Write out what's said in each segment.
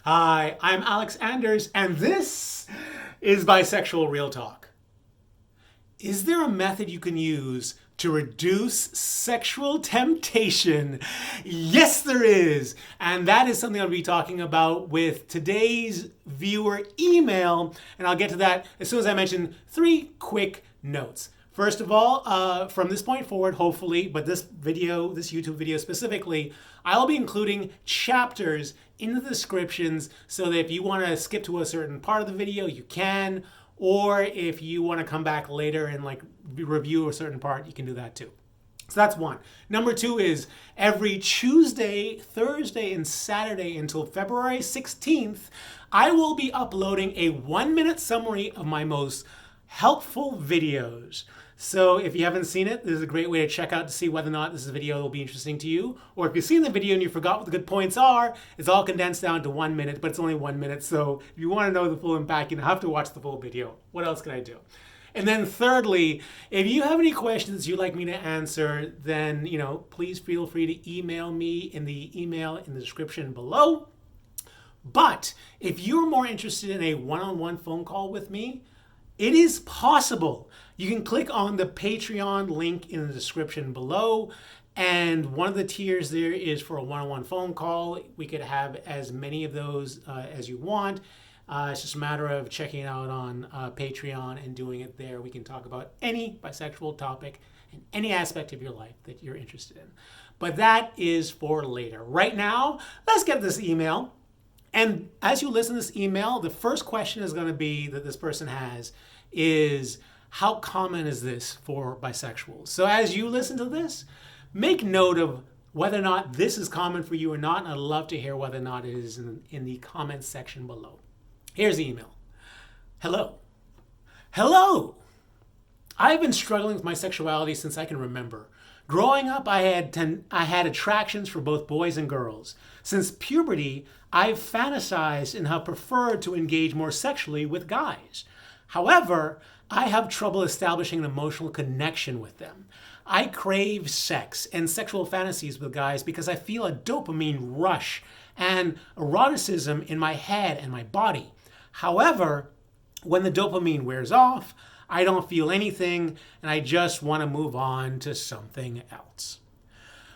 Hi, I'm Alex Anders, and this is Bisexual Real Talk. Is there a method you can use to reduce sexual temptation? Yes, there is. And that is something I'll be talking about with today's viewer email. And I'll get to that as soon as I mention 3 quick notes. First of all, from this point forward, hopefully, but this YouTube video specifically, I'll be including chapters in the descriptions so that if you want to skip to a certain part of the video, you can, or if you want to come back later and review a certain part, you can do that too. So that's one. Number 2 is every Tuesday, Thursday, and Saturday until February 16th, I will be uploading a 1-minute summary of my most helpful videos. So if you haven't seen it, this is a great way to check out to see whether or not this video will be interesting to you. Or if you've seen the video and you forgot what the good points are, it's all condensed down to 1 minute, but it's only 1 minute. So if you want to know the full impact, you have to watch the full video. What else can I do? And then thirdly, if you have any questions you'd like me to answer, then please feel free to email me in the email in the description below. But if you're more interested in a one-on-one phone call with me, it is possible. You can click on the Patreon link in the description below, and one of the tiers there is for a one-on-one phone call. We could have as many of those as you want. It's just a matter of checking it out on Patreon and doing it there. We can talk about any bisexual topic and any aspect of your life that you're interested in. But that is for later. Right now, let's get this email. And as you listen to this email, the first question is going to be that this person has is, how common is this for bisexuals? So as you listen to this, make note of whether or not this is common for you or not, and I'd love to hear whether or not it is in the comments section below. Here's the email. Hello. Hello! I've been struggling with my sexuality since I can remember. Growing up, I had attractions for both boys and girls. Since puberty, I've fantasized and have preferred to engage more sexually with guys. However, I have trouble establishing an emotional connection with them. I crave sex and sexual fantasies with guys because I feel a dopamine rush and eroticism in my head and my body. However, when the dopamine wears off, I don't feel anything, and I just want to move on to something else.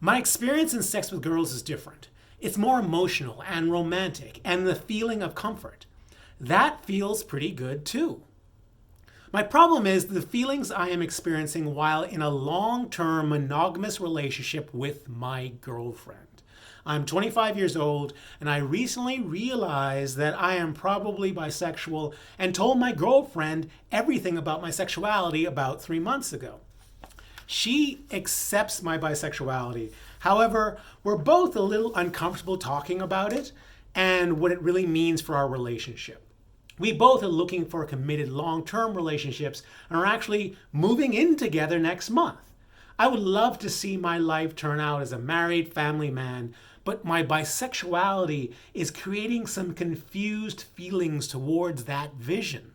My experience in sex with girls is different. It's more emotional and romantic, and the feeling of comfort. That feels pretty good too. My problem is the feelings I am experiencing while in a long-term monogamous relationship with my girlfriend. I'm 25 years old, and I recently realized that I am probably bisexual and told my girlfriend everything about my sexuality about 3 months ago. She accepts my bisexuality. However, we're both a little uncomfortable talking about it and what it really means for our relationship. We both are looking for committed long-term relationships and are actually moving in together next month. I would love to see my life turn out as a married family man, but my bisexuality is creating some confused feelings towards that vision.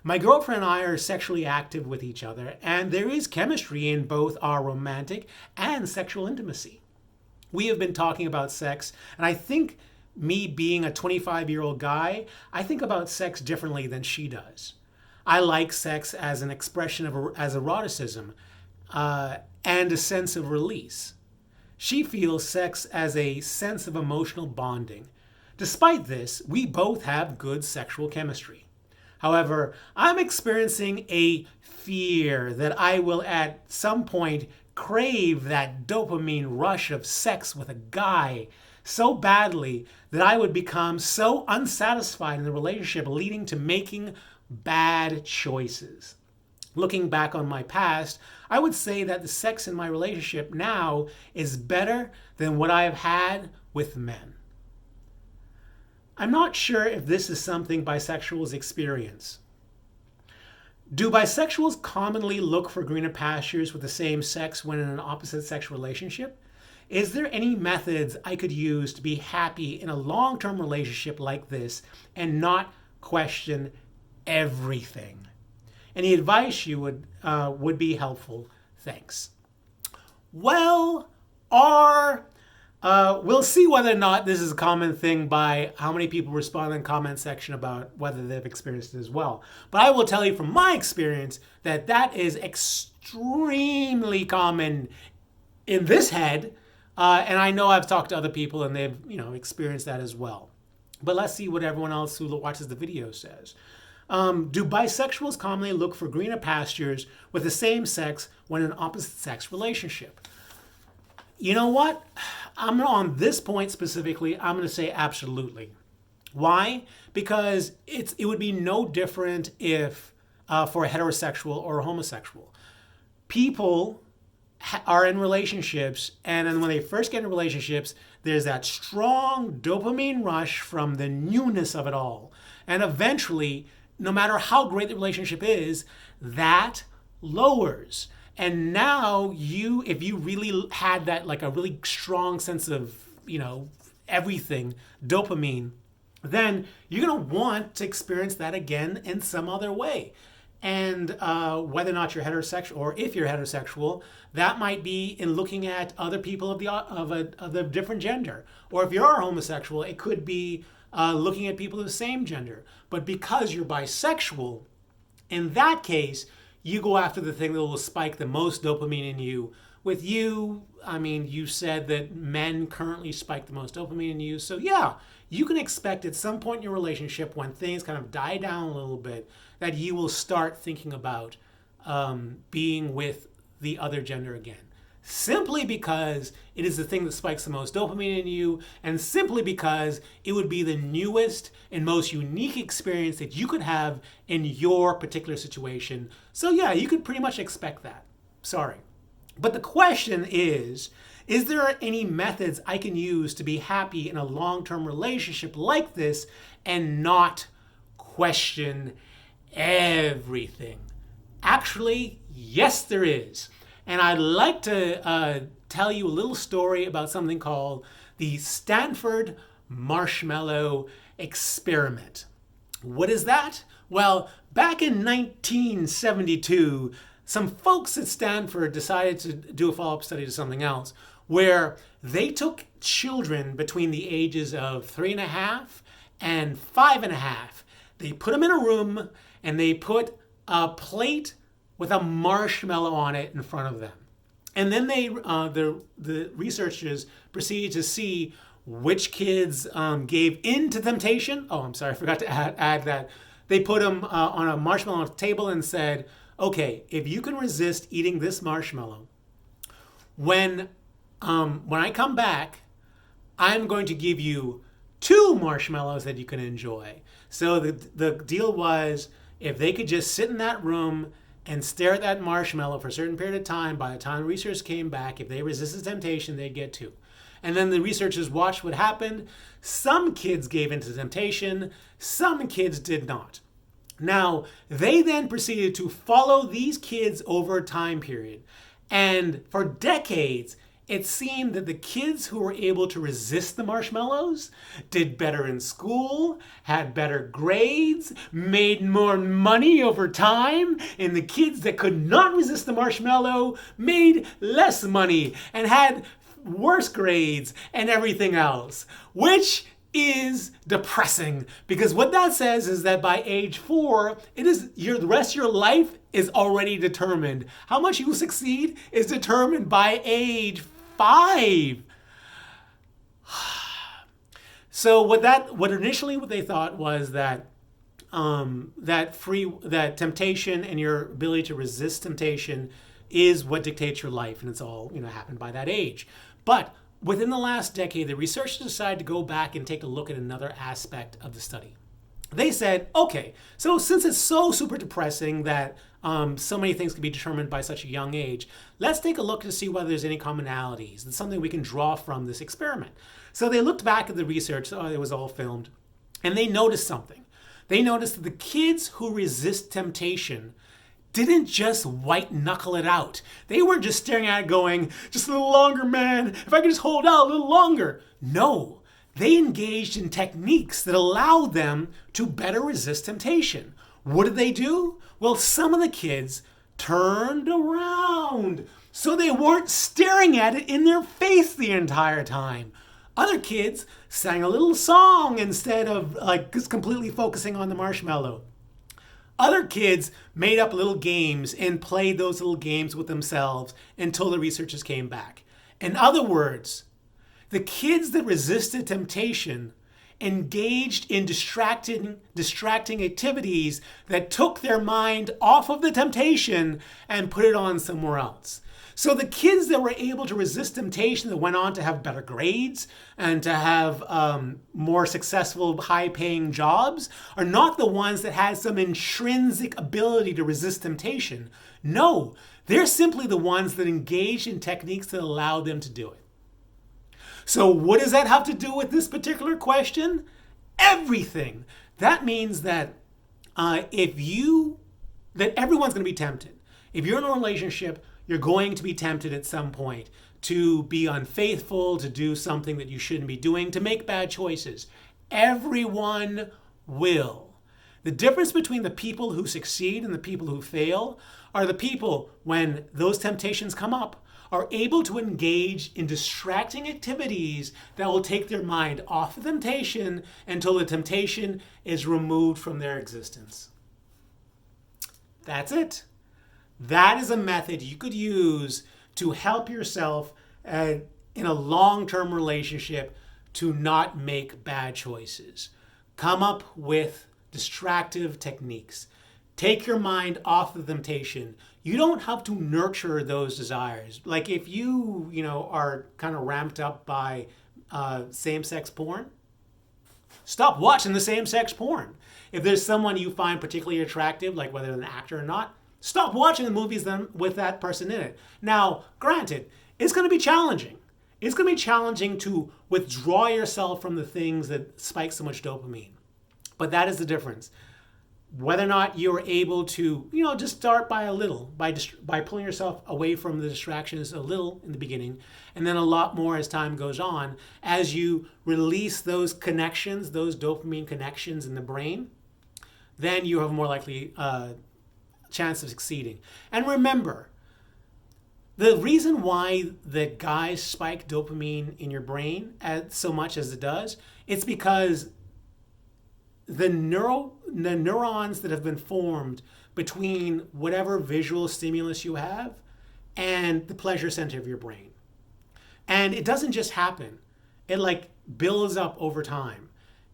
My girlfriend and I are sexually active with each other, and there is chemistry in both our romantic and sexual intimacy. We have been talking about sex, and I think me being a 25-year-old guy, I think about sex differently than she does. I like sex as an expression of as eroticism and a sense of release. She feels sex as a sense of emotional bonding. Despite this, we both have good sexual chemistry. However, I'm experiencing a fear that I will at some point crave that dopamine rush of sex with a guy so badly that I would become so unsatisfied in the relationship, leading to making bad choices. Looking back on my past, I would say that the sex in my relationship now is better than what I have had with men. I'm not sure if this is something bisexuals experience. Do bisexuals commonly look for greener pastures with the same sex when in an opposite sex relationship? Is there any methods I could use to be happy in a long-term relationship like this and not question everything? Any advice you would be helpful. Thanks. Well, our We'll see whether or not this is a common thing by how many people respond in the comment section about whether they've experienced it as well. But I will tell you from my experience that that is extremely common in this head. And I know I've talked to other people and they've, experienced that as well. But let's see what everyone else who watches the video says. Do bisexuals commonly look for greener pastures with the same sex when in an opposite sex relationship? You know what? I'm on this point specifically, I'm going to say absolutely. Why? Because it would be no different if for a heterosexual or a homosexual. People are in relationships, and then when they first get in relationships, there's that strong dopamine rush from the newness of it all. And eventually, no matter how great the relationship is, that lowers. And now if you really had that, like a really strong sense of, everything, dopamine, then you're going to want to experience that again in some other way. And whether or not you're heterosexual, or if you're heterosexual, that might be in looking at other people of a different gender. Or if you're homosexual, it could be looking at people of the same gender. But because you're bisexual, in that case, you go after the thing that will spike the most dopamine in you. With you, you said that men currently spike the most dopamine in you. So yeah, you can expect at some point in your relationship when things kind of die down a little bit, that you will start thinking about being with the other gender again. Simply because it is the thing that spikes the most dopamine in you, and simply because it would be the newest and most unique experience that you could have in your particular situation. So yeah, you could pretty much expect that. Sorry. But the question is there any methods I can use to be happy in a long-term relationship like this and not question everything? Actually, yes, there is. And I'd like to tell you a little story about something called the Stanford Marshmallow experiment. What is that? Well, back in 1972, some folks at Stanford decided to do a follow-up study to something else, where they took children between the ages of 3.5 and 5.5. They put them in a room and they put a plate with a marshmallow on it in front of them. And then the researchers proceeded to see which kids gave in to temptation. Oh, I'm sorry, I forgot to add that. They put them on a marshmallow on a table and said, okay, if you can resist eating this marshmallow, when I come back, I'm going to give you 2 marshmallows that you can enjoy. So the deal was, if they could just sit in that room and stare at that marshmallow for a certain period of time, by the time the researchers came back, if they resisted temptation, they'd get 2. And then the researchers watched what happened. Some kids gave into temptation, some kids did not. Now, they then proceeded to follow these kids over a time period. And for decades, it seemed that the kids who were able to resist the marshmallows did better in school, had better grades, made more money over time, and the kids that could not resist the marshmallow made less money and had worse grades and everything else, which is depressing, because what that says is that by age 4, the rest of your life is already determined. How much you succeed is determined by age 5. So what they thought was that that temptation and your ability to resist temptation is what dictates your life, and it's all happened by that age. But within the last decade, the researchers decided to go back and take a look at another aspect of the study. They said, okay, so since it's so super depressing that so many things can be determined by such a young age, let's take a look to see whether there's any commonalities. It's something we can draw from this experiment. So they looked back at the research, it was all filmed, and they noticed something. They noticed that the kids who resist temptation didn't just white knuckle it out. They weren't just staring at it going, just a little longer, man. If I could just hold out a little longer. No, they engaged in techniques that allowed them to better resist temptation. What did they do? Well, some of the kids turned around. so they weren't staring at it in their face the entire time. Other kids sang a little song instead of just completely focusing on the marshmallow. Other kids made up little games and played those little games with themselves until the researchers came back. In other words, the kids that resisted temptation engaged in distracting activities that took their mind off of the temptation and put it on somewhere else. So the kids that were able to resist temptation, that went on to have better grades and to have more successful, high-paying jobs, are not the ones that had some intrinsic ability to resist temptation. No, they're simply the ones that engaged in techniques that allowed them to do it. So what does that have to do with this particular question? Everything. That means that that everyone's going to be tempted. If you're in a relationship, you're going to be tempted at some point to be unfaithful, to do something that you shouldn't be doing, to make bad choices. Everyone will. The difference between the people who succeed and the people who fail are the people, when those temptations come up, are able to engage in distracting activities that will take their mind off the temptation until the temptation is removed from their existence. That's it. That is a method you could use to help yourself in a long-term relationship to not make bad choices. Come up with distractive techniques. Take your mind off the temptation. You don't have to nurture those desires. Like if you are kind of ramped up by same-sex porn, stop watching the same-sex porn. If there's someone you find particularly attractive, like whether they're an actor or not, stop watching the movies with that person in it. Now, granted, it's going to be challenging. It's going to be challenging to withdraw yourself from the things that spike so much dopamine. But that is the difference. Whether or not you're able to, just start by a little, by pulling yourself away from the distractions a little in the beginning, and then a lot more as time goes on, as you release those connections, those dopamine connections in the brain, then you have a more likely chance of succeeding. And remember, the reason why the guys spike dopamine in your brain so much as it does, it's because the neurons that have been formed between whatever visual stimulus you have and the pleasure center of your brain. And it doesn't just happen. It builds up over time.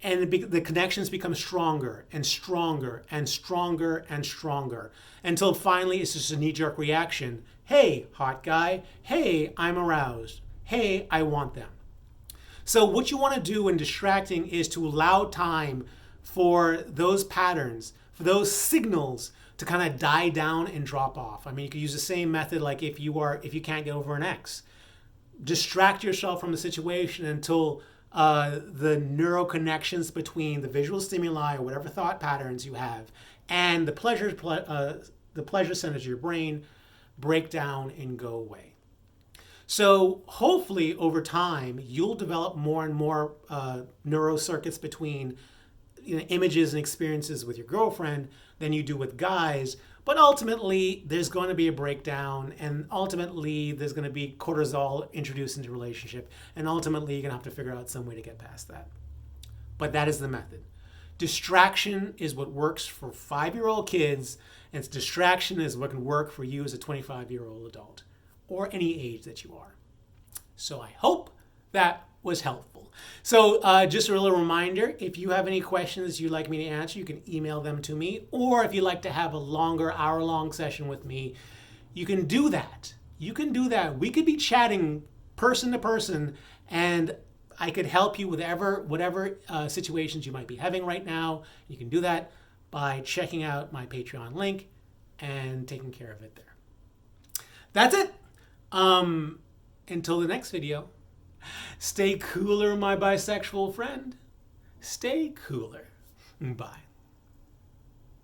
And the connections become stronger and stronger and stronger and stronger until finally it's just a knee-jerk reaction. Hey, hot guy. Hey, I'm aroused. Hey, I want them. So what you want to do in distracting is to allow time for those patterns, for those signals to kind of die down and drop off. I mean, you could use the same method like if you can't get over an ex. Distract yourself from the situation until the neural connections between the visual stimuli or whatever thought patterns you have and the pleasure centers of your brain break down and go away. So hopefully over time you'll develop more and more neural circuits between images and experiences with your girlfriend than you do with guys. But ultimately, there's going to be a breakdown, and ultimately, there's going to be cortisol introduced into the relationship, and ultimately, you're going to have to figure out some way to get past that. But that is the method. Distraction is what works for 5-year-old kids, and distraction is what can work for you as a 25-year-old adult, or any age that you are. So I hope that was helpful. So just a little reminder, if you have any questions you'd like me to answer, you can email them to me. Or if you'd like to have a longer hour-long session with me, you can do that. You can do that. We could be chatting person to person, and I could help you with whatever situations you might be having right now. You can do that by checking out my Patreon link and taking care of it there. That's it. Until the next video. Stay cooler, my bisexual friend. Stay cooler. Bye.